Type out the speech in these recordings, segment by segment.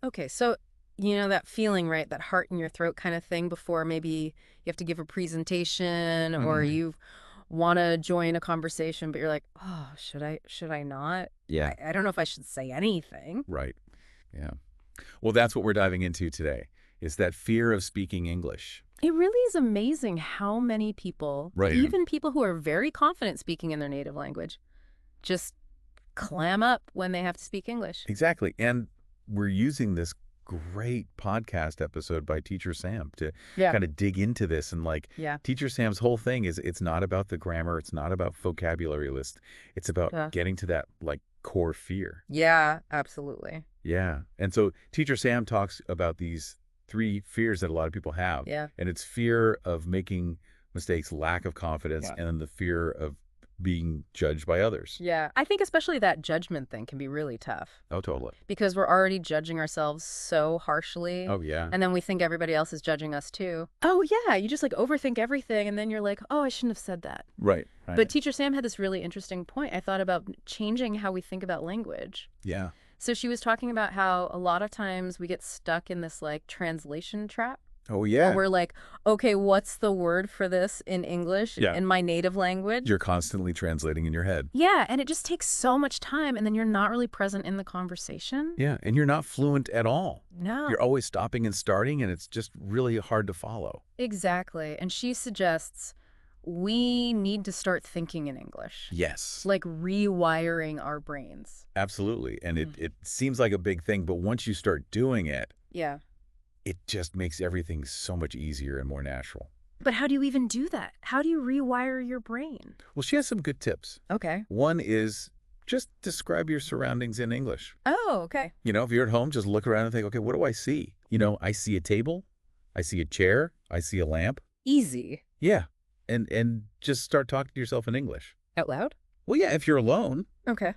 Okay, so that feeling, right? That heart in your throat kind of thing before maybe you have to give a presentation or Hmm. you want to join a conversation, but you're like, oh, should I not? Yeah, I don't know if I should say anything. right. Yeah. Well, that's what we're diving into today, is that fear of speaking English. It really is amazing how many people, Right. even people who are very confident speaking in their native language, just clam up when they have to speak English. Exactly. And we're using this great podcast episode by Teacher Sam to Yeah. kind of dig into this. And like Yeah. Teacher Sam's whole thing is it's not about the grammar, it's not about vocabulary list. It's about Yeah. getting to that like core fear. Yeah, absolutely. Yeah. And so Teacher Sam talks about these three fears that a lot of people have. Yeah. And it's fear of making mistakes, lack of confidence, Yeah. and then the fear of being judged by others. Yeah. I think especially that judgment thing can be really tough Oh, totally. because we're already judging ourselves so harshly. Oh, yeah. And then we think everybody else is judging us too. Oh, yeah. You just like overthink everything. And then you're like, oh, I shouldn't have said that. Right. Right. But Teacher Sam had this really interesting point. I thought about changing how we think about language. Yeah. So she was talking about how a lot of times we get stuck in this like translation trap. Oh, Where yeah. we're like, okay, what's the word for this in English, Yeah. in my native language? You're constantly translating in your head. Yeah, and it just takes so much time, and then you're not really present in the conversation. Yeah. And you're not fluent at all. No. You're always stopping and starting, and it's just really hard to follow. Exactly. And she suggests we need to start thinking in English, Yes. like rewiring our brains. Absolutely. And it seems like a big thing, but once you start doing it, Yeah. it just makes everything so much easier and more natural. But how do you even do that? How do you rewire your brain? Well, she has some good tips. Okay. One is just describe your surroundings in English. Oh, okay. If you're at home, just look around and think, okay, what do I see? I see a table, I see a chair, I see a lamp. Easy. Yeah. And just start talking to yourself in English. Out loud? Well, yeah, if you're alone, Okay.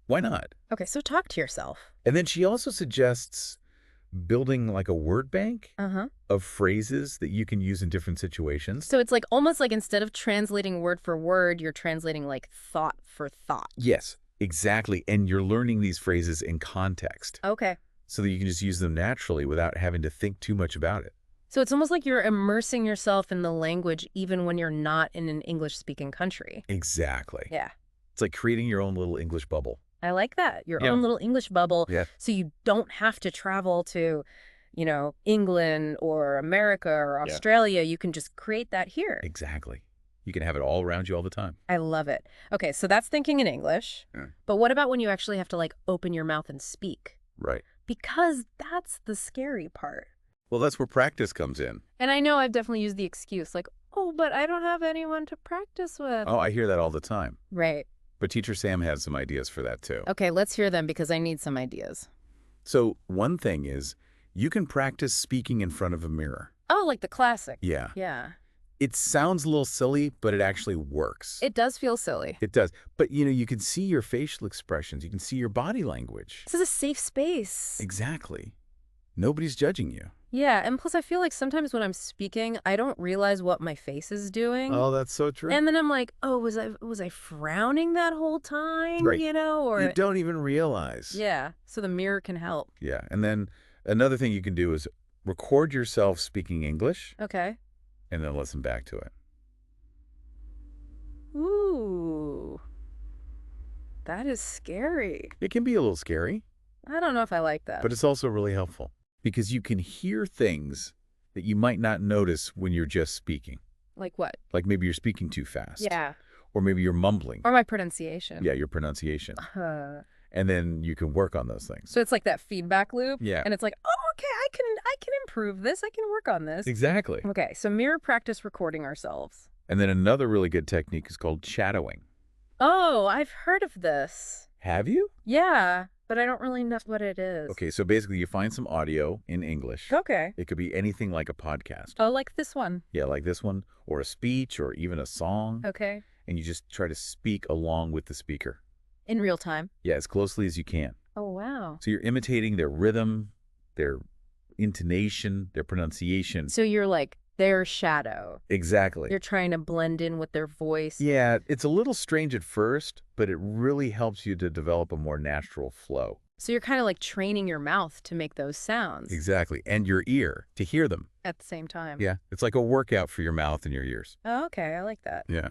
why not? Okay, so talk to yourself. And then she also suggests building like a word bank Uh-huh. of phrases that you can use in different situations. So it's like almost like instead of translating word for word, you're translating like thought for thought. Yes, exactly. And you're learning these phrases in context Okay. so that you can just use them naturally without having to think too much about it. So it's almost like you're immersing yourself in the language even when you're not in an English-speaking country. Exactly. Yeah. It's like creating your own little English bubble. I like that. Your Yeah. own little English bubble. Yeah. So you don't have to travel to, England or America or Yeah. Australia. You can just create that here. Exactly. You can have it all around you all the time. I love it. Okay, so that's thinking in English. Yeah. But what about when you actually have to like open your mouth and speak? Right. Because that's the scary part. Well, that's where practice comes in. And I know I've definitely used the excuse like, oh, but I don't have anyone to practice with. Oh, I hear that all the time. Right. But Teacher Sam has some ideas for that too. Okay, let's hear them because I need some ideas. So one thing is you can practice speaking in front of a mirror. Oh, like the classic. Yeah. Yeah. It sounds a little silly, but it actually works. It does feel silly. It does. But, you can see your facial expressions. You can see your body language. This is a safe space. Exactly. Nobody's judging you. Yeah, and plus I feel like sometimes when I'm speaking, I don't realize what my face is doing. Oh, that's so true. And then I'm like, oh, was I frowning that whole time? Right. Or You don't even realize. yeah. So the mirror can help. Yeah. And then another thing you can do is record yourself speaking English Okay. and then listen back to it. Ooh. That is scary. It can be a little scary, I don't know if I like that. but it's also really helpful because you can hear things that you might not notice when you're just speaking. Like what? Like maybe you're speaking too fast. Yeah. Or maybe you're mumbling. Or my pronunciation. Yeah, your pronunciation. Uh, And then you can work on those things. so it's like that feedback loop. Yeah. And it's like, oh, okay, I can improve this. I can work on this. Exactly. Okay, so mirror practice recording ourselves. And then another really good technique is called shadowing. Oh, I've heard of this. Have you? Yeah, but I don't really know what it is. Okay, so basically you find some audio in English. Okay. It could be anything like a podcast. Oh, like this one. Yeah, like this one, or a speech, or even a song. Okay. And you just try to speak along with the speaker. In real time. Yeah, as closely as you can. Oh, wow. So you're imitating their rhythm, their intonation, their pronunciation. So you're like their shadow. Exactly. You're trying to blend in with their voice. Yeah, it's a little strange at first, but it really helps you to develop a more natural flow. So you're kind of like training your mouth to make those sounds Exactly. And your ear to hear them. at the same time. Yeah. It's like a workout for your mouth and your ears. Oh, okay, I like that. Yeah.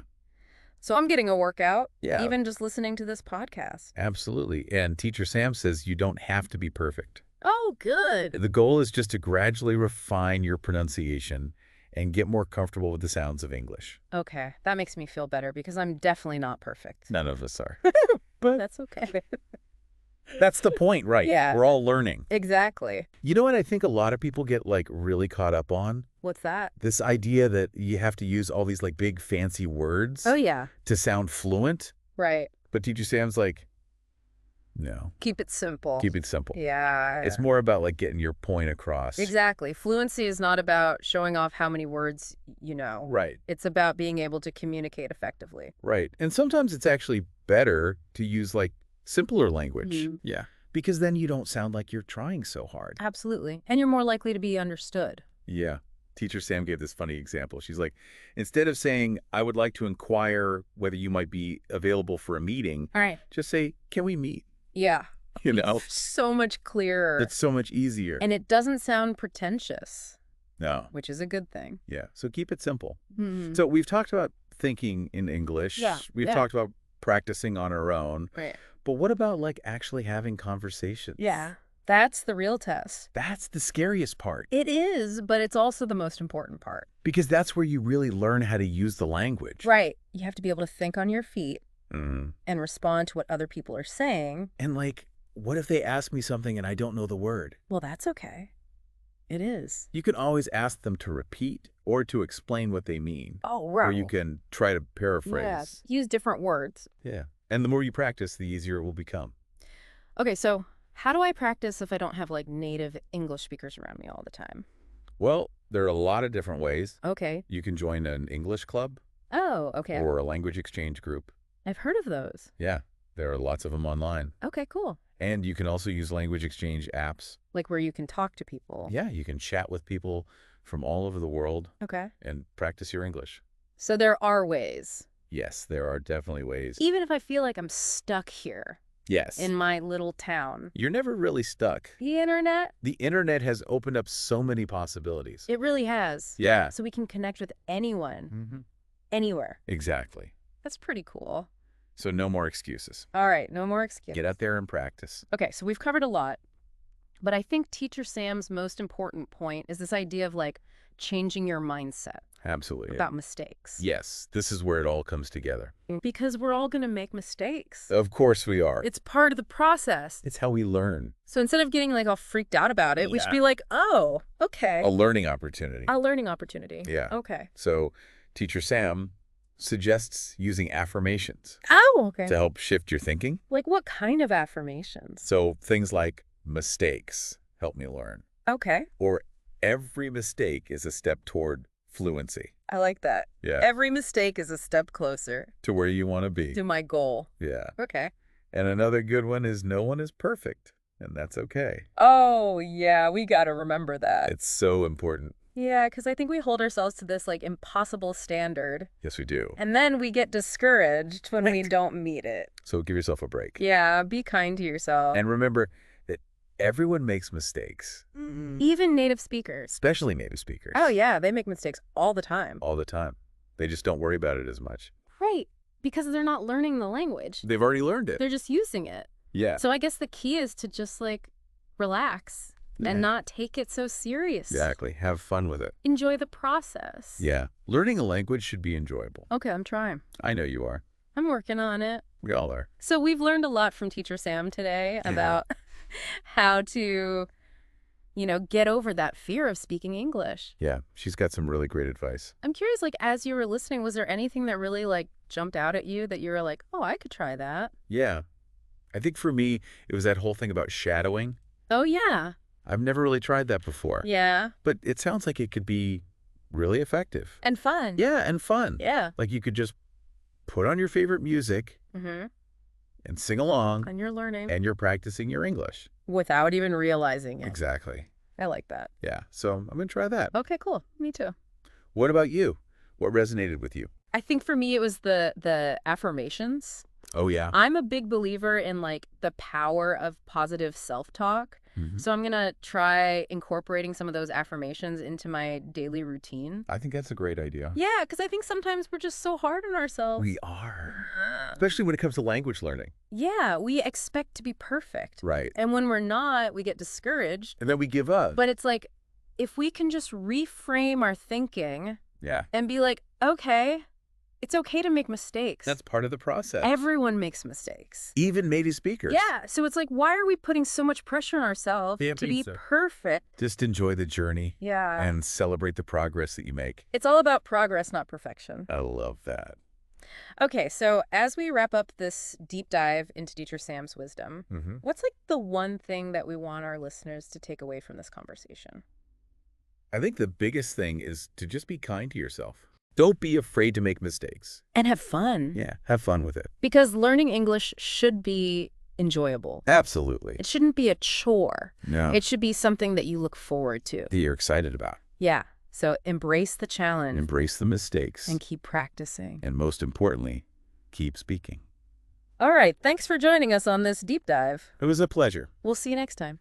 So I'm getting a workout, Yeah. even just listening to this podcast. Absolutely. And Teacher Sam says you don't have to be perfect. Oh, good. The goal is just to gradually refine your pronunciation and get more comfortable with the sounds of English. Okay, that makes me feel better because I'm definitely not perfect. None of us are. But that's okay. That's the point, right? Yeah. We're all learning. Exactly. You know what I think a lot of people get like really caught up on? What's that? This idea that you have to use all these like big fancy words Oh, yeah. to sound fluent. Right. But Teacher Sam's like, no, Keep it simple. keep it simple. Yeah. It's more about like getting your point across. Exactly. Fluency is not about showing off how many words you know. Right, It's about being able to communicate effectively. right. And sometimes it's actually better to use like simpler language. Mhm. Yeah. Because then you don't sound like you're trying so hard. Absolutely. And you're more likely to be understood. Yeah. Teacher Sam gave this funny example. She's like, instead of saying, I would like to inquire whether you might be available for a meeting, All right. just say, can we meet? Yeah. You know, So much clearer. that's so much easier. And it doesn't sound pretentious, No. which is a good thing. Yeah. So keep it simple. Mhm. So we've talked about thinking in English. Yeah, We've yeah. talked about practicing on our own. Right. But what about like actually having conversations? Yeah. That's the real test. That's the scariest part. It is, but it's also the most important part. Because that's where you really learn how to use the language. Right. You have to be able to think on your feet Mhm. and respond to what other people are saying. And like, what if they ask me something and I don't know the word? Well, that's okay. It is. You can always ask them to repeat or to explain what they mean. Oh, right. Or you can try to paraphrase. Yeah. Use different words. Yeah. And the more you practice, the easier it will become. Okay, so how do I practice if I don't have like native English speakers around me all the time? Well, there are a lot of different ways. Okay. You can join an English club Oh, okay. or a language exchange group. I've heard of those. Yeah, there are lots of them online. Okay, cool. And you can also use language exchange apps. Like where you can talk to people. Yeah, you can chat with people from all over the world Okay. and practice your English. So there are ways. Yes, there are definitely ways. Even if I feel like I'm stuck here Yes. in my little town. You're never really stuck. The internet, The internet has opened up so many possibilities. it really has. Yeah. So we can connect with anyone, Mm-hmm. anywhere. Exactly. That's pretty cool. So no more excuses. All right, no more excuses. Get out there and practice. Okay, so we've covered a lot. But I think Teacher Sam's most important point is this idea of like changing your mindset Absolutely. about mistakes. Yes, this is where it all comes together. Because we're all going to make mistakes. Of course we are. It's part of the process. It's how we learn. So instead of getting like all freaked out about it, we should Yeah. be like, oh, okay. A learning opportunity. A learning opportunity. Yeah. Okay. So Teacher Sam suggests using affirmations Oh, okay. to help shift your thinking. Like what kind of affirmations? So things like mistakes help me learn, Okay. or every mistake is a step toward fluency. I like that. Yeah. Every mistake is a step closer To where you want to be. to my goal. Yeah. Okay. And another good one is no one is perfect, and that's okay. Oh, yeah, we got to remember that. It's so important. Yeah, because I think we hold ourselves to this like impossible standard. Yes, we do. And then we get discouraged when we don't meet it. So give yourself a break. Yeah, be kind to yourself. And remember that everyone makes mistakes, Even native speakers. especially native speakers. Oh, yeah, they make mistakes all the time. All the time. They just don't worry about it as much. Right, because they're not learning the language. They've already learned it. They're just using it. Yeah. So I guess the key is to just like relax Yeah. and not take it so serious. Exactly. Have fun with it. Enjoy the process. Yeah. Learning a language should be enjoyable. Okay, I'm trying. I know you are. I'm working on it. We all are. So we've learned a lot from Teacher Sam today Yeah. about how to, get over that fear of speaking English. Yeah. She's got some really great advice. I'm curious, like, as you were listening, was there anything that really, like, jumped out at you that you were like, oh, I could try that? Yeah. I think for me, it was that whole thing about shadowing. Oh, yeah. I've never really tried that before. Yeah. But it sounds like it could be really effective. And fun. Yeah, and fun. Yeah. Like you could just put on your favorite music Mm-hmm. and sing along, And you're learning. and you're practicing your English. Without even realizing it. Exactly. I like that. Yeah. So I'm going to try that. Okay, cool. Me too. What about you? What resonated with you? I think for me it was the affirmations. Oh, yeah. I'm a big believer in like the power of positive self-talk. Hmm. So I'm going to try incorporating some of those affirmations into my daily routine. I think that's a great idea. Yeah, because I think sometimes we're just so hard on ourselves. We are. Especially when it comes to language learning. Yeah, we expect to be perfect. Right. And when we're not, we get discouraged. And then we give up. But it's like, if we can just reframe our thinking Yeah. and be like, okay, it's okay to make mistakes. That's part of the process. Everyone makes mistakes. Even native speakers. Yeah, so it's like, why are we putting so much pressure on ourselves Yeah, to be so. perfect? Just enjoy the journey. Yeah. And celebrate the progress that you make. It's all about progress, not perfection. I love that. Okay, so as we wrap up this deep dive into Teacher Sam's wisdom, what's like the one thing that we want our listeners to take away from this conversation? I think the biggest thing is to just be kind to yourself. Don't be afraid to make mistakes. And have fun. Yeah, have fun with it. Because learning English should be enjoyable. Absolutely. It shouldn't be a chore. No. It should be something that you look forward to. That you're excited about. Yeah. So embrace the challenge. Embrace the mistakes. And keep practicing. And most importantly, keep speaking. All right. Thanks for joining us on this deep dive. It was a pleasure. We'll see you next time.